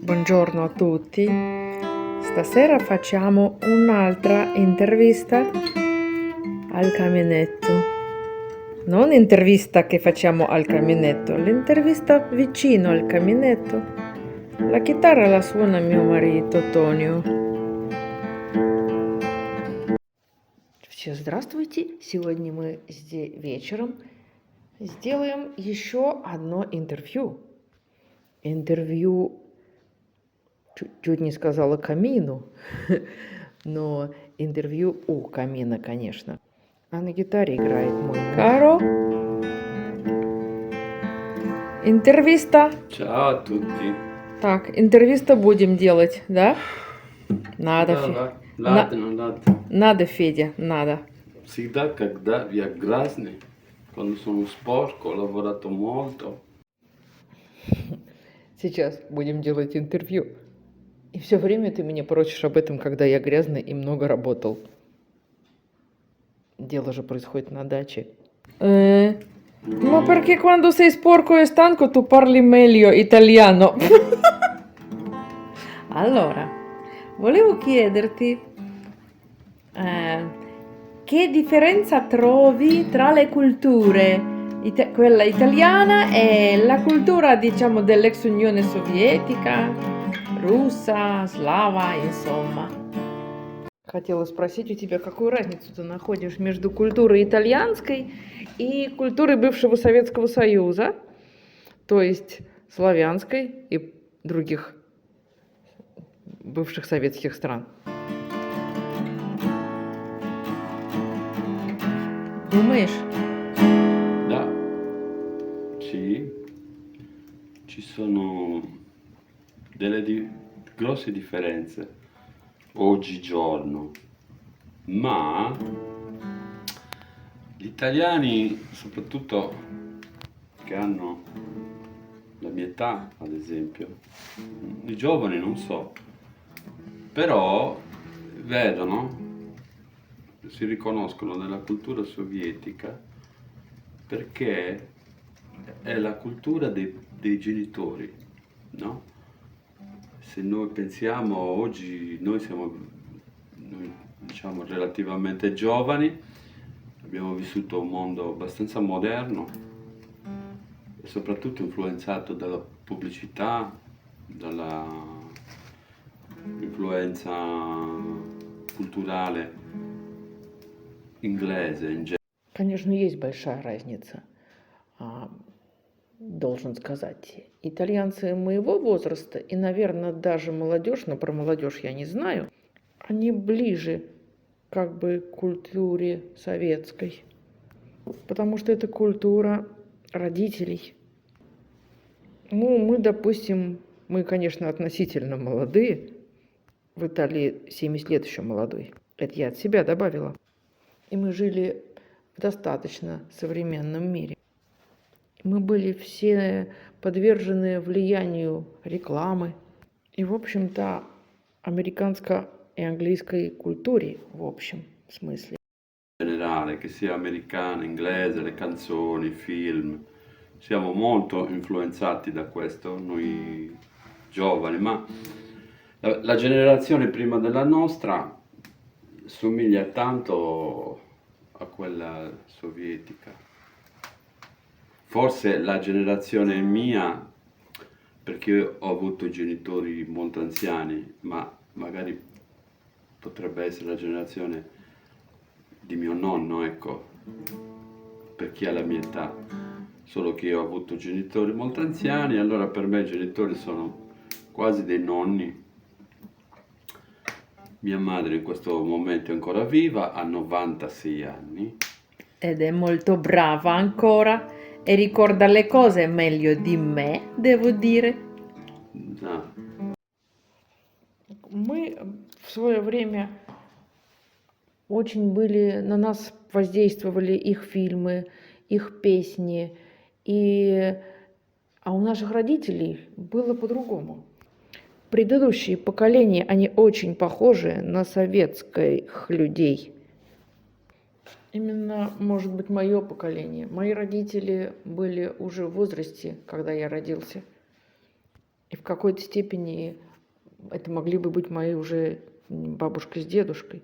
Buongiorno a tutti. Stasera facciamo un'altra intervista al camionetto. Non intervista che facciamo al camionetto, l'intervista vicino al camionetto. La chitarra la suona mio marito Tonio. Все, здравствуйте. Сегодня мы здесь вечером сделаем еще одно интервью. Интервью чуть не сказала камину, но интервью у камина, конечно. А на гитаре играет мой Каро. Интервиста. Ciao a tutti. Так, интервиста будем делать, да? Надо, надо, Федя, надо. Всегда, когда я грязный, quando sono sporco, ho lavorato molto. Сейчас будем делать интервью. И все время ты меня просишь об этом, когда я грязный и много работал. Дело же происходит на даче. Ma perché quando sei sporco e stanco tu parli meglio italiano? Allora, volevo chiederti che differenza trovi tra le culture, quella italiana e la cultura, diciamo, dell'ex Unione Sovietica, russa, слава, insomma. Хотела спросить у тебя, какую разницу ты находишь между культурой итальянской и культурой бывшего Советского Союза, то есть славянской и других бывших советских стран. Думаешь? Da, sì, ci sono delle grosse differenze oggigiorno, ma gli italiani, soprattutto che hanno la mia età, ad esempio, i giovani non so, però vedono, si riconoscono nella cultura sovietica perché è la cultura dei genitori, no? Se noi pensiamo oggi, noi diciamo relativamente giovani, abbiamo vissuto un mondo abbastanza moderno e soprattutto influenzato dalla pubblicità, dalla influenza culturale inglese in genere. Конечно, есть большая разница. Должен сказать, итальянцы моего возраста и, наверное, даже молодежь, но про молодежь я не знаю, они ближе как бы к культуре советской, потому что это культура родителей. Ну, мы, допустим, мы, конечно, относительно молодые, в Италии 70 лет еще молодой, это я от себя добавила, и мы жили в достаточно современном мире. Мы были все подвержены влиянию рекламы и, в общем-то, американской и английской культуре, в общем смысле. In generale, che sia americana, inglese, le canzoni, i film, siamo molto influenzati da questo, noi giovani, ma la generazione prima della nostra somiglia tanto a quella sovietica. Forse la generazione mia, perché io ho avuto genitori molto anziani, ma magari potrebbe essere la generazione di mio nonno, ecco, per chi ha la mia età. Solo che io ho avuto genitori molto anziani, allora per me i genitori sono quasi dei nonni. Mia madre in questo momento è ancora viva, ha 96 anni. Ed è molto brava ancora e ricorda le cose meglio di me, devo dire. Да. Мы в свое время очень были, на нас воздействовали их фильмы, их песни, а у наших родителей было по-другому. Предыдущие поколения, они очень похожи на советских людей. Именно, может быть, мое поколение. Мои родители были уже в возрасте, когда я родился. И в какой-то степени это могли бы быть мои уже бабушка с дедушкой.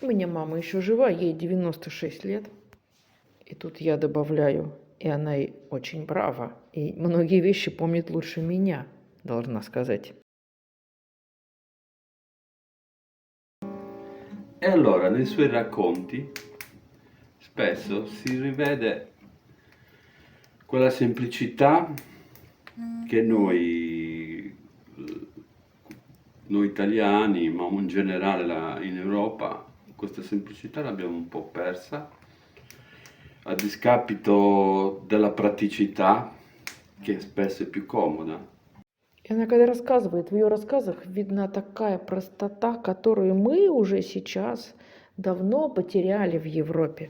У меня мама еще жива, ей 96 лет. И тут я добавляю, и она и очень права. И многие вещи помнит лучше меня, должна сказать. E allora nei suoi racconti spesso si rivede quella semplicità che noi italiani, ma in generale in Europa, questa semplicità l'abbiamo un po' persa a discapito della praticità che spesso è più comoda. И она когда рассказывает, в ее рассказах видна такая простота, которую мы уже сейчас давно потеряли в Европе.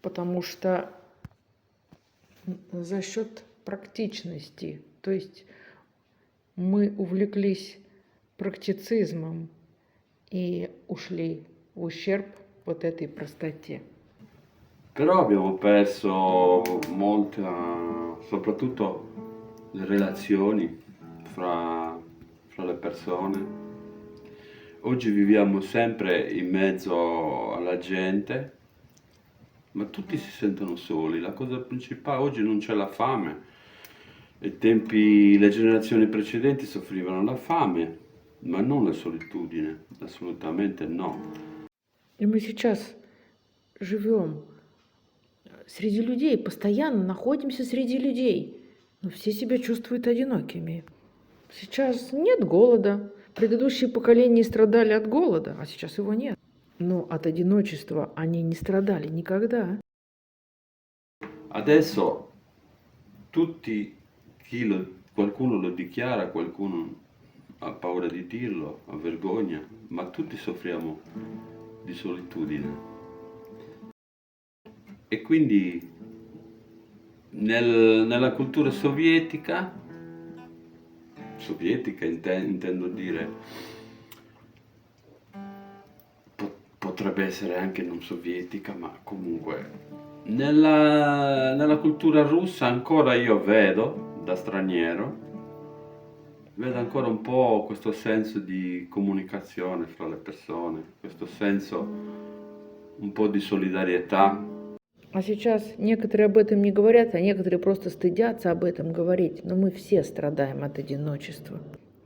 Потому что за счет практичности, то есть мы увлеклись практицизмом и ушли в ущерб вот этой простоте. Però abbiamo perso molta, soprattutto le relazioni fra le persone. Oggi viviamo sempre in mezzo alla gente, ma tutti si sentono soli. La cosa principale, oggi non c'è la fame. Ai tempi, le generazioni precedenti soffrivano la fame, ma non la solitudine, assolutamente no. И мы сейчас живем среди людей, постоянно находимся среди людей, но все себя чувствуют одинокими. Сейчас нет голода. Предыдущие поколения страдали от голода, а сейчас его нет. Но от одиночества они не страдали никогда. Adesso qualcuno lo dichiara, qualcuno ha paura di dirlo, ha vergogna, ma tutti soffriamo di solitudine. E quindi nella cultura sovietica intendo dire, potrebbe essere anche non sovietica, ma comunque nella cultura russa ancora io vedo, da straniero, vedo ancora un po' questo senso di comunicazione fra le persone, questo senso un po' di solidarietà. А сейчас некоторые об этом не говорят, а некоторые просто стыдятся об этом говорить. Но мы все страдаем от одиночества.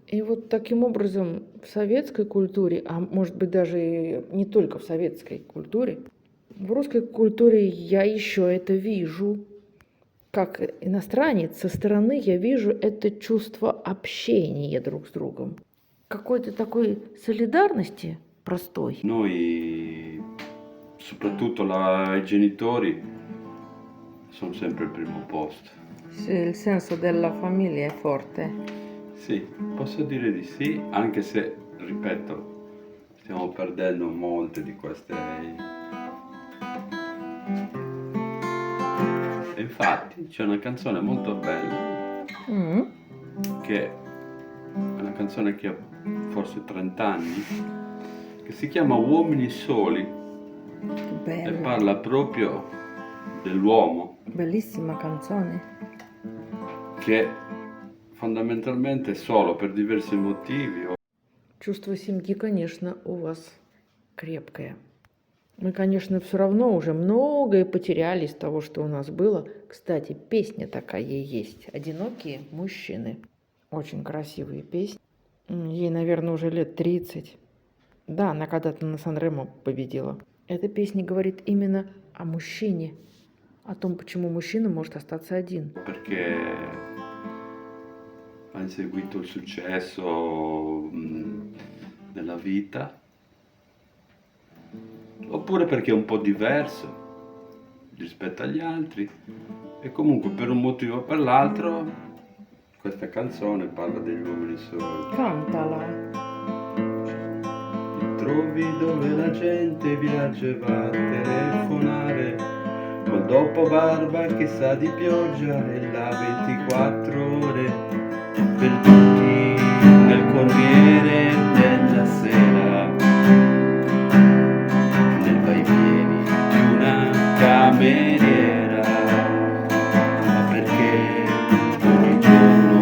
И вот таким образом в советской культуре, а может быть даже и не только в советской культуре, в русской культуре я еще это вижу. Как иностранец со стороны я вижу это чувство общения друг с другом. Какой-то такой солидарности простой. Noi, soprattutto i genitori, sono sempre al primo posto. Sì, il senso della famiglia è forte. Sì, posso dire di sì, anche se, ripeto, stiamo perdendo molte di queste. E infatti c'è una canzone molto bella, che è una canzone che ha forse 30 anni, che si chiama Uomini Soli e Bella. parla proprio dell'uomo Bellissima canzone. che fondamentalmente è solo per diversi motivi. Чувство семьи, конечно, у вас крепкое. Мы, конечно, все равно уже многое потеряли из того, что у нас было. Кстати, песня такая есть. «Одинокие мужчины». Очень красивые песни. Ей, наверное, уже лет 30. Да, она когда-то на Сан-Ремо победила. Эта песня говорит именно о мужчине. О том, почему мужчина может остаться один. Perché ha inseguito il successo nella vita, oppure perché è un po' diverso rispetto agli altri, e comunque per un motivo o per l'altro questa canzone parla degli uomini soli. Cantala. Ti trovi dove la gente viaggia e va a telefonare, col dopo barba che sa di pioggia e la 24 ore perduti nel Corriere della Sera, nel vai e vieni di una cameriera, ma perché ogni giorno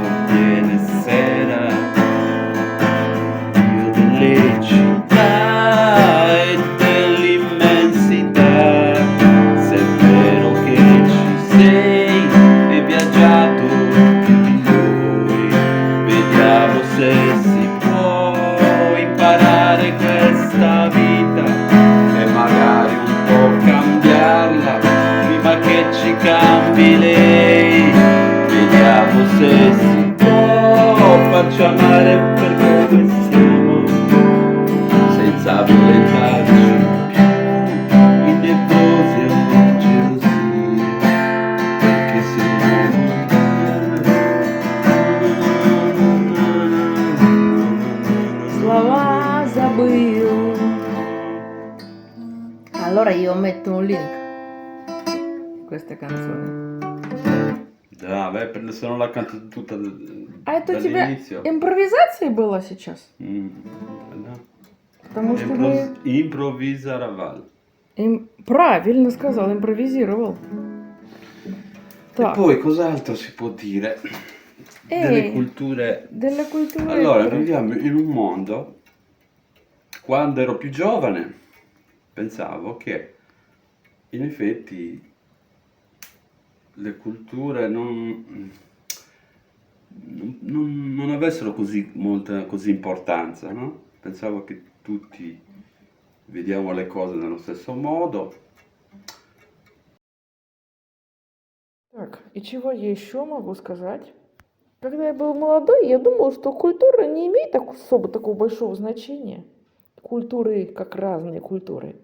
lasciarci amare per come siamo, senza violentarci più, in nervosi o gelosie, perché Слова забыл. Allora io metto un link di questa canzone. Да, se non la canto tutta А это у тебя dall'inizio. импровизация была сейчас? Да. Потому что мы... Improvvisaravал. Правильно сказал, импровизировал. E Так, poi cos'altro si può dire? Delle culture. delle culture... Allora, viviamo in un mondo, quando ero più giovane, pensavo che in effetti le culture non avessero così importanza, no? Pensavo che tutti vediamo le cose nello stesso modo. Так, и чего я еще могу сказать? Когда я был молодой, я думала, что культура не имеет особо такого большого значения. Культуры как разные культуры.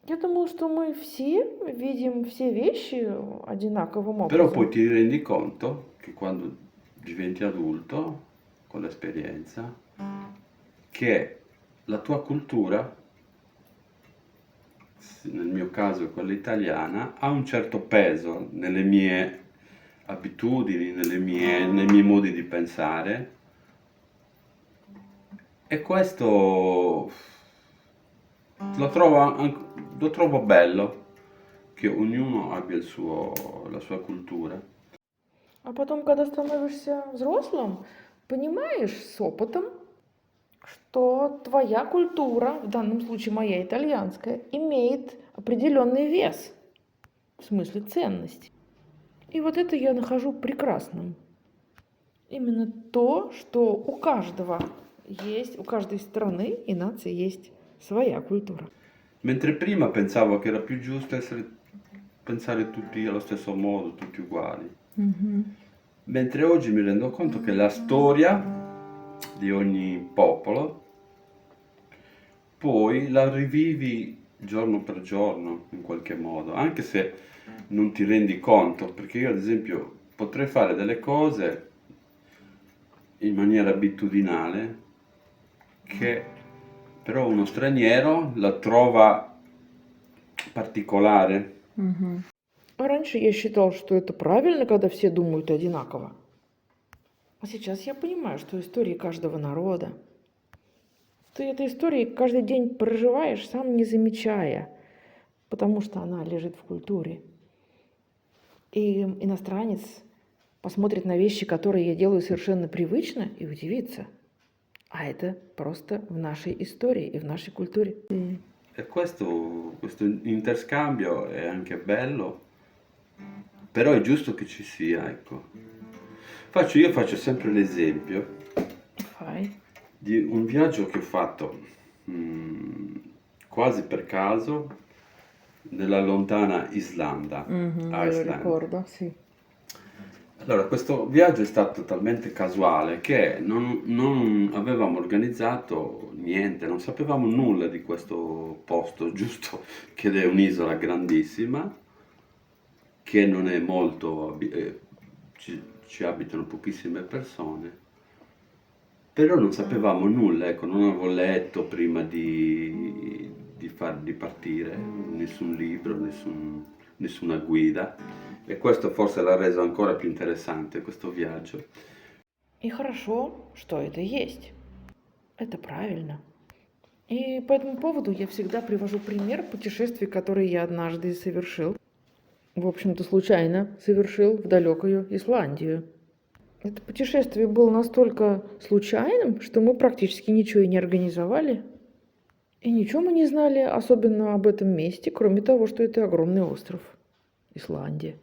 Я думала, что мы все видим все вещи одинаковым Però образом. poi ti rendi conto che quando diventi adulto, con l'esperienza, che la tua cultura, nel mio caso quella italiana, ha un certo peso nelle mie abitudini, nei miei modi di pensare, e questo lo trovo bello, che ognuno abbia la sua cultura. А потом, когда становишься взрослым, понимаешь с опытом, что твоя культура, в данном случае моя итальянская, имеет определенный вес, в смысле ценности. И вот это я нахожу прекрасным. Именно то, что у каждого есть, у каждой страны и нации есть своя культура. Mentre prima pensavo che era più giusto pensare tutti allo stesso modo, tutti uguali. Mentre oggi mi rendo conto che la storia di ogni popolo poi la rivivi giorno per giorno in qualche modo, anche se non ti rendi conto, perché io ad esempio potrei fare delle cose in maniera abitudinale che però uno straniero la trova particolare. А раньше я считал, что это правильно, когда все думают одинаково. А сейчас я понимаю, что истории каждого народа. Ты этой истории каждый день проживаешь, сам не замечая, потому что она лежит в культуре. И иностранец посмотрит на вещи, которые я делаю совершенно привычно, и удивится. А это просто в нашей истории и в нашей культуре. E questo interscambio è anche bello, però è giusto che ci sia, ecco. Io faccio sempre l'esempio Фай. di un viaggio che ho fatto quasi per caso nella lontana Islanda, Iceland. Ricordo, sì. Allora, questo viaggio è stato talmente casuale che non avevamo organizzato niente, non sapevamo nulla di questo posto, giusto che è un'isola grandissima, che non è molto, ci abitano pochissime persone, però non sapevamo nulla, ecco, non avevo letto prima di partire, nessun libro, nessuna guida, e questo forse l'ha reso ancora più interessante questo viaggio. И хорошо, что это есть. Это правильно. И по этому поводу я всегда привожу пример путешествий, которые я однажды совершил. В общем-то, случайно совершил в далекую Исландию. Это путешествие было настолько случайным, что мы практически ничего и не организовали. И ничего мы не знали, особенно об этом месте, кроме того, что это огромный остров Исландия.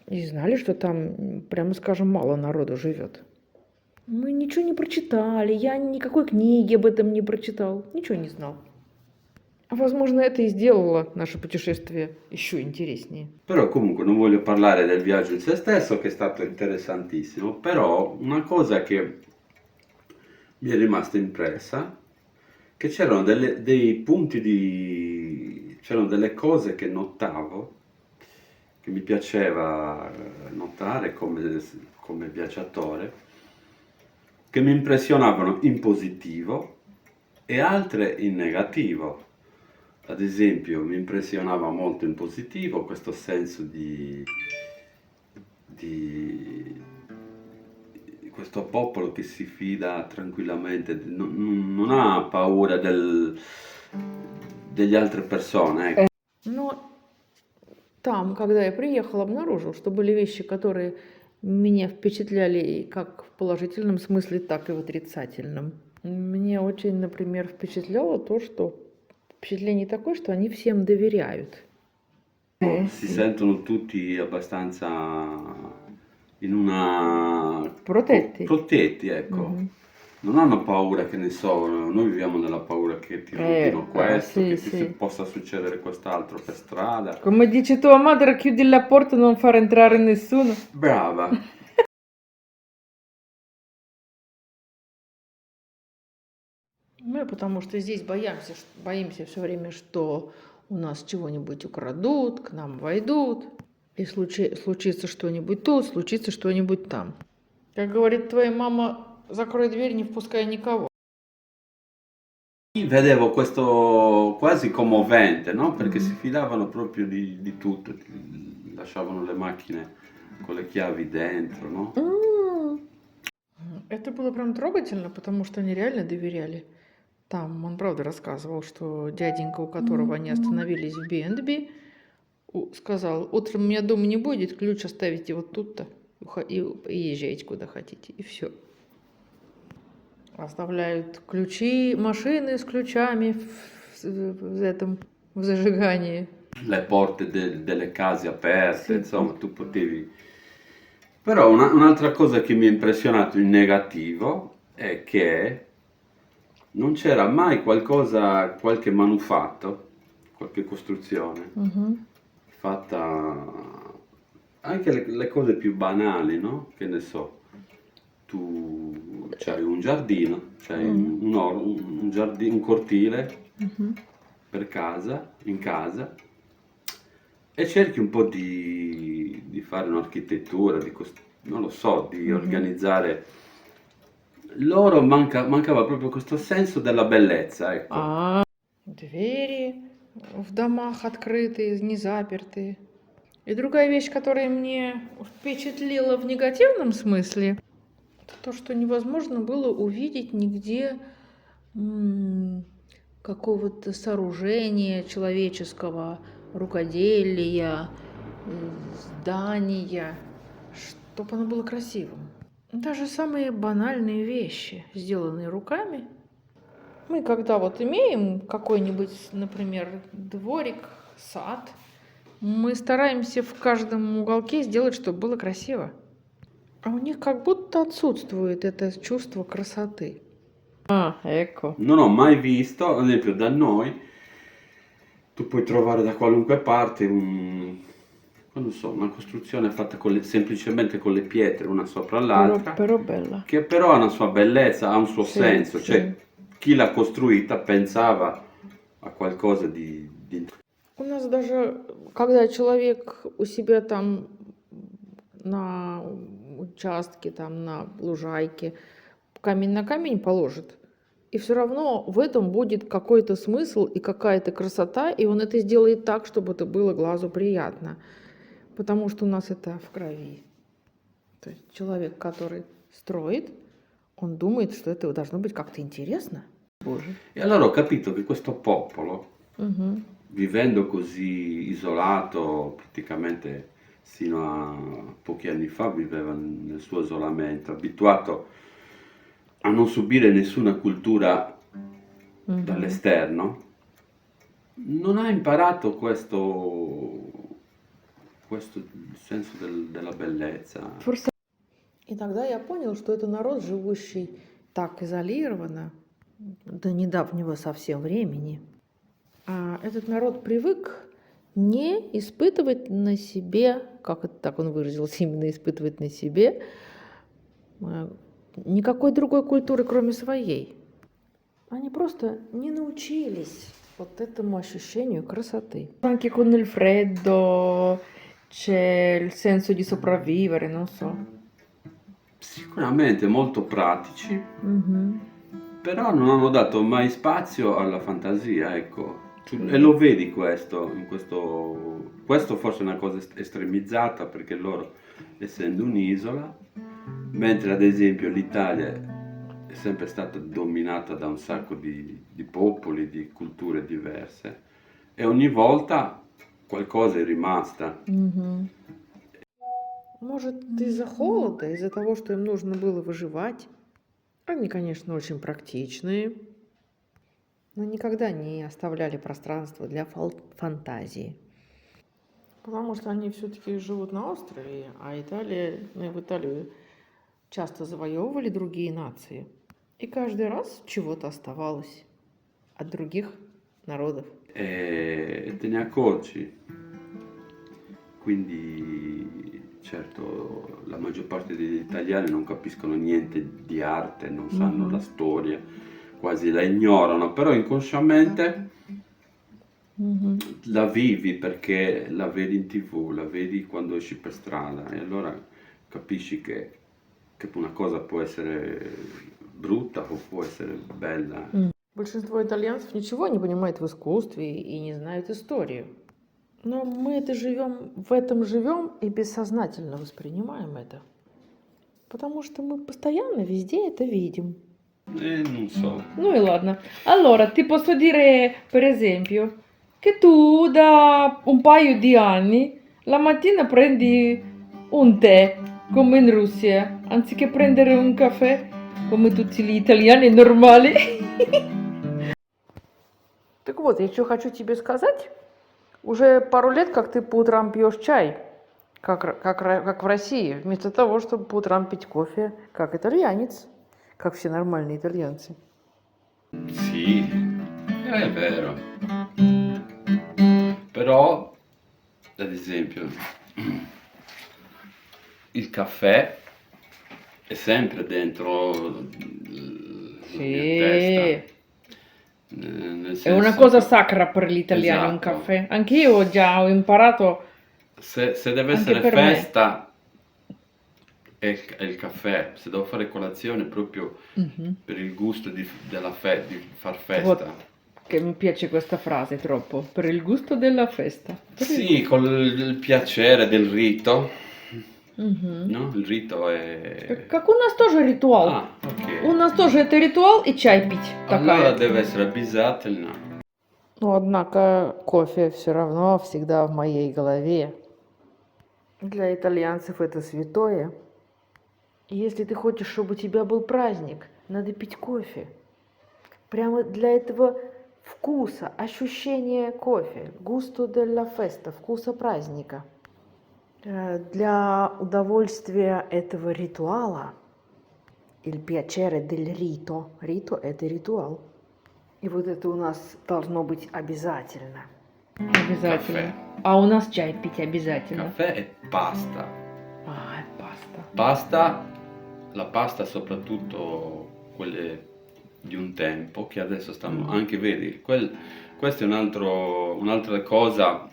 И знали, что там, прямо скажем, мало народу живет. Мы ничего не прочитали, я никакой книги об этом не прочитал, ничего не знал. Возможно, это и сделало наше путешествие еще интереснее. Però comunque non voglio parlare del viaggio in sé stesso, che è stato interessantissimo, però una cosa che mi è rimasta impressa che c'erano dei punti di... c'erano delle cose che notavo, che mi piaceva notare come viaggiatore, che mi impressionavano in positivo e altre in negativo. Ad esempio, mi impressionava molto in positivo questo senso di questo popolo che si fida tranquillamente, non ha paura delle altre persone, ecco. Но там, когда я приехала, обнаружил, что были вещи, которые меня впечатляли и как в положительном смысле, так и в отрицательном. Мне очень, например, впечатляло то, что впечатление такое, что они всем доверяют. Si sentono tutti abbastanza in una... Protetti. protetti, ecco. Mhm. Non hanno paura, che ne so, noi viviamo nella paura che ti rubino questo, sì, che sì. possa succedere quest'altro per strada. Come dice tua madre, chiudi la porta, non far entrare nessuno. Brava. Мы потому что здесь боимся все время, что у нас чего-нибудь украдут, к нам войдут, и случится что-нибудь тут, случится что-нибудь там. Как говорит твоя мама, закрой дверь, не впускай никого. Vedevo questo quasi commovente, no? Perché si fidavano proprio di tutto, lasciavano le macchine con le chiavi dentro, no? Это было прям трогательно, потому что они реально доверяли. Там он правда рассказывал, что дяденька, у которого они остановились в B&B, сказал: утром у меня дома не будет, ключ оставите вот тут-то и езжайте куда хотите, и все. Оставляют ключи, машины с ключами в зажигании. Le porte delle case aperte, Sì. insomma, tu potevi... Però un'altra cosa che mi ha impressionato in negativo è che non c'era mai qualche manufatto, qualche costruzione Мгм. fatta anche le cose più banali, no? Che ne so, tu c'hai un giardino, c'hai un cortile Мгм. per casa, in casa, e cerchi un po' di fare un'architettura, non lo so, di organizzare. Loro mancava proprio questo senso della bellezza, ecco. Двери в домах открытые, не запертые. И другая вещь, которая мне впечатлила в негативном смысле, это то, что невозможно было увидеть нигде какого-то сооружения человеческого, рукоделия, здания, чтобы оно было красивым. Даже самые банальные вещи, сделанные руками. Мы когда вот имеем какой-нибудь, например, дворик, сад, мы стараемся в каждом уголке сделать, чтобы было красиво. А у них как будто отсутствует это чувство красоты. Ecco. Non ho mai visto, ad esempio da noi, tu puoi trovare da qualunque parte non so, una costruzione fatta semplicemente con le pietre una sopra l'altra, Però bella. che però ha una sua bellezza, ha un suo Sì, senso, sì. cioè chi l'ha costruita pensava a qualcosa di... У нас даже, когда человек у себя там на участке, там на лужайке, камень на камень положит, и все равно в этом будет какой-то смысл и какая-то красота, и он это сделает так, чтобы это было глазу приятно. Потому что у нас это в крови. То есть человек, который строит, он думает, что это должно быть как-то интересно. Боже. E allora ho capito che questo popolo, Угу. vivendo così isolato, praticamente sino a pochi anni fa viveva nel suo isolamento, abituato a non subire nessuna cultura dall'esterno, non ha imparato questo senso della bellezza. И тогда я понял, что это народ, живущий так изолированно до недавнего совсем времени. А этот народ привык не испытывать на себе, как это так он выразился, именно испытывать на себе никакой другой культуры, кроме своей. Они просто не naучились вот этому ощущению красоты. Anche con il freddo c'è il senso di sopravvivere, non so. Sicuramente molto pratici, Mhm. però non hanno dato mai spazio alla fantasia, ecco. Sì. E lo vedi questo, questo forse è una cosa estremizzata perché loro, essendo un'isola, mentre ad esempio l'Italia è sempre stata dominata da un sacco di popoli, di culture diverse, e ogni volta qualcosa è rimasta. Мгм. Может, из-за холода, из-за того, что им нужно было выживать. Они, конечно, очень практичные, но никогда не оставляли пространства для фантазии. Потому что они все-таки живут на острове, а Италия, ну и в Италию часто завоевывали другие нации. И каждый раз чего-то оставалось от других народов. E te ne accorgi. Quindi, certo, la maggior parte degli italiani non capiscono niente di arte, non sanno la storia, quasi la ignorano, però inconsciamente Мгм. la vivi perché la vedi in TV, la vedi quando esci per strada e allora capisci che una cosa può essere brutta o può essere bella. Большинство итальянцев ничего не понимает в искусстве и не знают историю. Но мы в этом живем и бессознательно воспринимаем это. Потому что мы постоянно везде это видим. Non so. Ну и ладно. Allora, ti posso dire, per esempio, che tu da un paio di anni la mattina prendi un tè, come in Russia, anziché prendere un caffè, come tutti gli italiani normali. Так вот, я что хочу тебе сказать. Уже пару лет, как ты по утрам пьешь чай, как в России, вместо того, чтобы по утрам пить кофе, как итальянец, как все нормальные итальянцы. Sì, è vero. Però, ad esempio, il caffè è sempre dentro la mia testa. Nel È una senso cosa che- sacra per gli italiani un Esatto. caffè. Anch'io già ho imparato. Se deve Anche essere per me. festa è il caffè, se devo fare colazione proprio per il gusto di far festa. Che mi piace questa frase troppo. Per il gusto della festa. Sì, con il piacere del rito, Мгм. no? Il rito è... Как у нас тоже ритуал. Ah, ok. У нас тоже это ритуал и чай пить. Allora Такая. deve essere обязательно. Но однако кофе все равно всегда в моей голове. Для итальянцев это святое. И если ты хочешь, чтобы у тебя был праздник, надо пить кофе. Прямо для этого вкуса, ощущения кофе. Gusto della festa, вкуса праздника. Для удовольствия этого ритуала, il piacere del rito, rito – это ритуал. И вот это у нас должно быть обязательно. Обязательно. Caffè. А у нас чай пить обязательно. Caffè e pasta. А, è pasta. Pasta, la pasta soprattutto quelle di un tempo che adesso stanno anche, vedi, questo è un'altra cosa,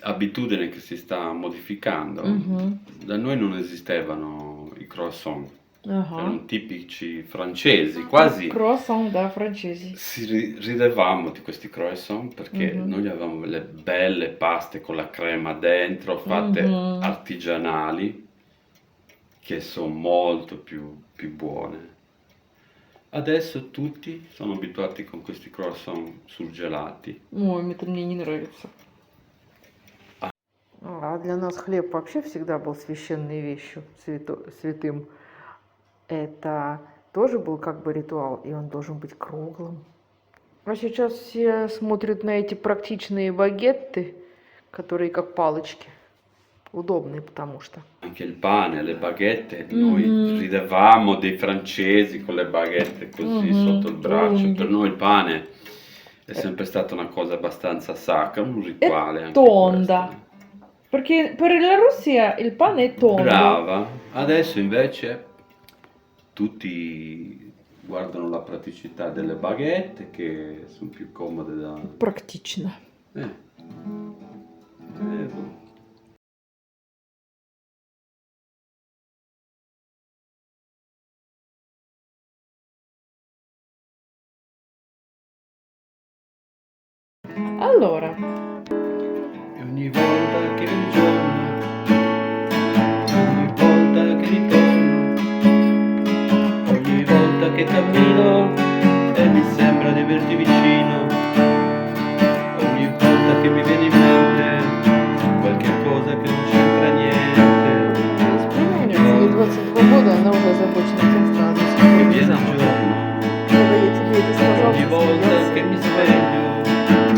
abitudine che si sta modificando. Мгм. Da noi non esistevano i croissant, Ага. erano tipici francesi, quasi Круассан, да, франчези. ridevamo di questi croissant perché Mhm. noi avevamo le belle paste con la crema dentro, fatte Mhm. artigianali, che sono molto più buone. Adesso tutti sono abituati con questi croissant surgelati. Ой, это мне не нравится. А для нас хлеб вообще всегда был священной вещью, святым. Это тоже был как бы ритуал, и он должен быть круглым. А сейчас все смотрят на эти практичные багетты, которые как палочки. Удобные, потому что. Anche il pane, le baguette, noi Mhm. ridevamo dei francesi con le baguette così Mhm, sotto il braccio. lunghi. Per noi il pane è sempre stata una cosa abbastanza sacra, un rituale anche tonda. questo. Perché per la Russia il pane è tondo. Brava, adesso invece tutti guardano la praticità delle baguette che sono più comode da... Практично. Vero. Allora, E ogni volta che ritorno, ogni volta che ritorno, ogni volta che cammino e mi sembra di averti vicino, ogni volta che mi viene in mente qualche cosa che non c'entra niente, с племянницей, ей 22 года, она уже озабочена тем, что она до сих che пор не viene il замужем. giorno, Когда я тебе это сказал, ogni ты volta смеялся. che mi sveglio,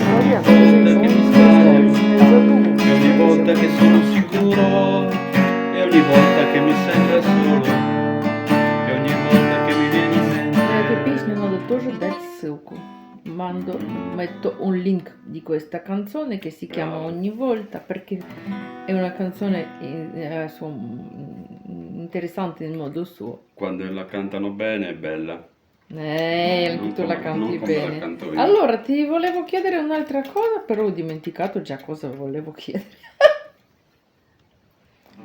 Славян, ogni volta скажи, che mi самому sveglio, не задумывайся. e ogni volta che sono sicuro, e ogni volta che mi sembra solo, e ogni volta che mi viene in На эту mente. песню надо тоже dare ссылку. Metto un link di questa canzone che si chiama Bravo. Ogni volta perché è una canzone interessante in modo suo. Quando la cantano bene è bella. Anche Non tu la come- canti non come la bene. canto io. Allora, ti volevo chiedere un'altra cosa, però ho dimenticato già cosa volevo chiedere.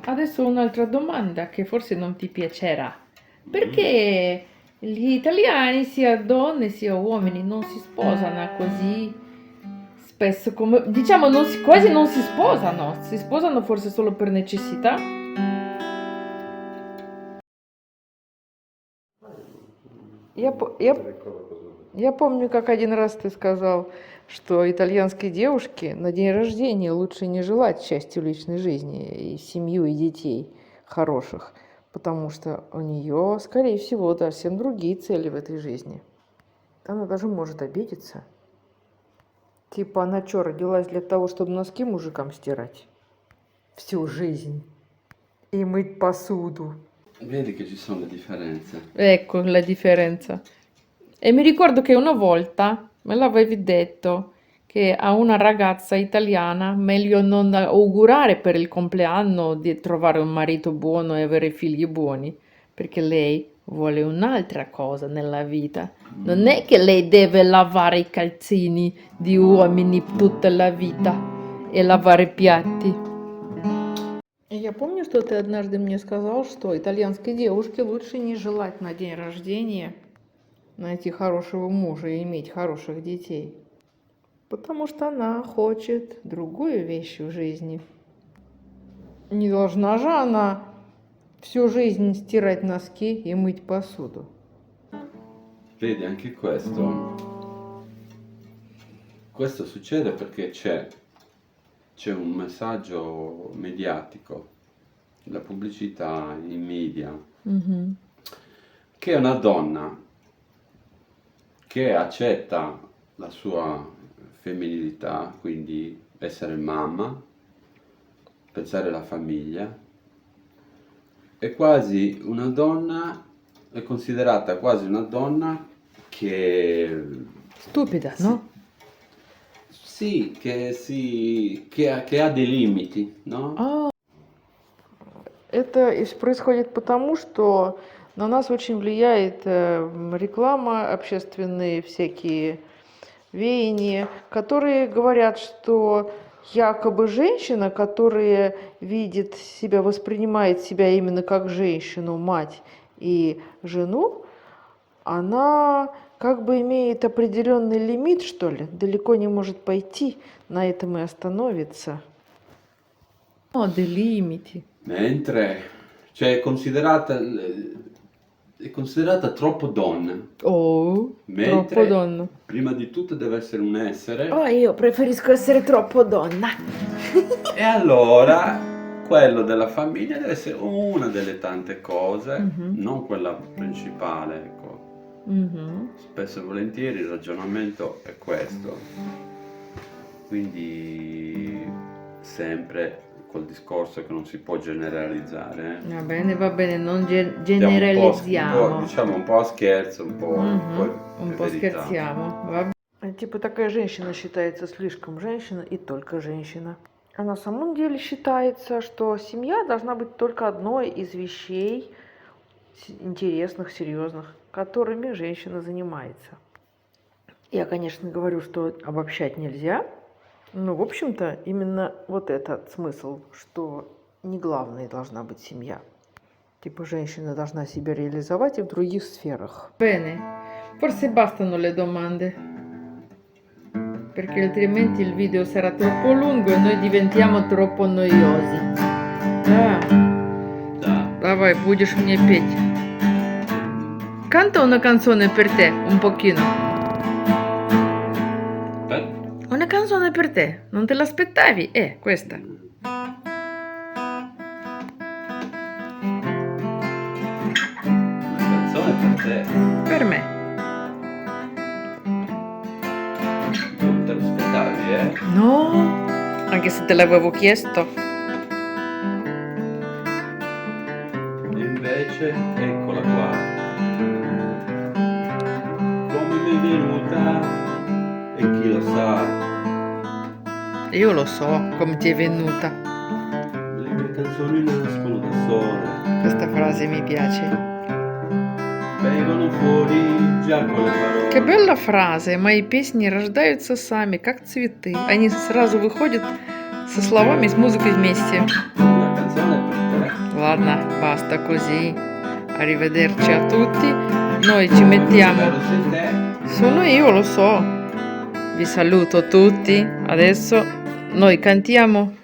Adesso ho un'altra domanda che forse non ti piacerà. Perché gli italiani, sia donne sia uomini, non si sposano così spesso come... Diciamo, quasi non si sposano forse solo per necessità? Я помню, как один раз ты сказал, что итальянской девушке на день рождения лучше не желать счастью личной жизни, и семью, и детей хороших, потому что у нее, скорее всего, да, совсем другие цели в этой жизни. Она даже может обидеться. Типа, она что, родилась для того, чтобы носки мужикам стирать? Всю жизнь. И мыть посуду. Vedi che ci sono le differenze. Ecco la differenza. E mi ricordo che una volta me l'avevi detto che a una ragazza italiana meglio non augurare per il compleanno di trovare un marito buono e avere figli buoni, perché lei vuole un'altra cosa nella vita. Non è che lei deve lavare i calzini di uomini tutta la vita e lavare piatti. Я помню, что ты однажды мне сказал, что итальянской девушке лучше не желать на день рождения найти хорошего мужа и иметь хороших детей, потому что она хочет другую вещь в жизни. Не должна же она всю жизнь стирать носки и мыть посуду. Vedi, anche questo succede perché c'è un messaggio mediatico, la pubblicità, i media, Мгм. che una donna che accetta la sua femminilità, quindi essere mamma, pensare alla famiglia, è quasi una donna, è considerata quasi una donna che Ступида, no? sì, che ha dei limiti, no? Это происходит потому, что на нас очень влияет реклама, общественные всякие веяния, которые говорят, что якобы женщина, которая видит себя, воспринимает себя именно как женщину, мать и жену, она как бы имеет определенный лимит, что ли, далеко не может пойти, на этом и остановится. О, dei limiti. Mentre, cioè, è considerata troppo donna, Oh, mentre troppo donna. prima di tutto deve essere un essere, Oh, io preferisco essere troppo donna. e allora quello della famiglia deve essere una delle tante cose, Mhm. non quella principale, ecco. Mhm. Spesso e volentieri il ragionamento è questo, quindi sempre col discorso che non si può generalizzare. Va bene, non Andiamo un po', generalizziamo. diciamo un po' a scherzo, un po', Мгм. poi Un è po' verità. scherziamo. Типа такая женщина считается слишком женщина и только женщина. А на самом деле считается, что семья должна быть только одной из вещей, интересных, серьезных, которыми женщина занимается. Я, конечно, говорю, что обобщать нельзя, но, в общем-то, именно вот этот смысл, что не главной должна быть семья. Типа женщина должна себя реализовать и в других сферах. Bene, forse bastano le domande, perché altrimenti il video sarà troppo lungo e noi diventiamo troppo noiosi. Да. Da. Давай, будешь мне петь. Canta una canzone per te, un pochino. Per? Una canzone per te, non te l'aspettavi? Questa. Una canzone per te. Per me. Non te lo aspettavi, eh? No, anche se te l'avevo chiesto. Invece, eccola qua. Come mi è venuta e chi lo sa. Io lo so come ti è venuta. Le mie canzoni nascono da sole. Questa frase mi piace. Vengono fuori già con le parole. Che bella фраза. Мои песни рождаются сами, как цветы. Они сразу выходят со словами и с музыкой вместе. Una canzone per te. Ладно, basta così. Arrivederci a tutti. Noi ci mettiamo. Bello sei te. Sono io, lo so. Vi saluto tutti. Adesso noi cantiamo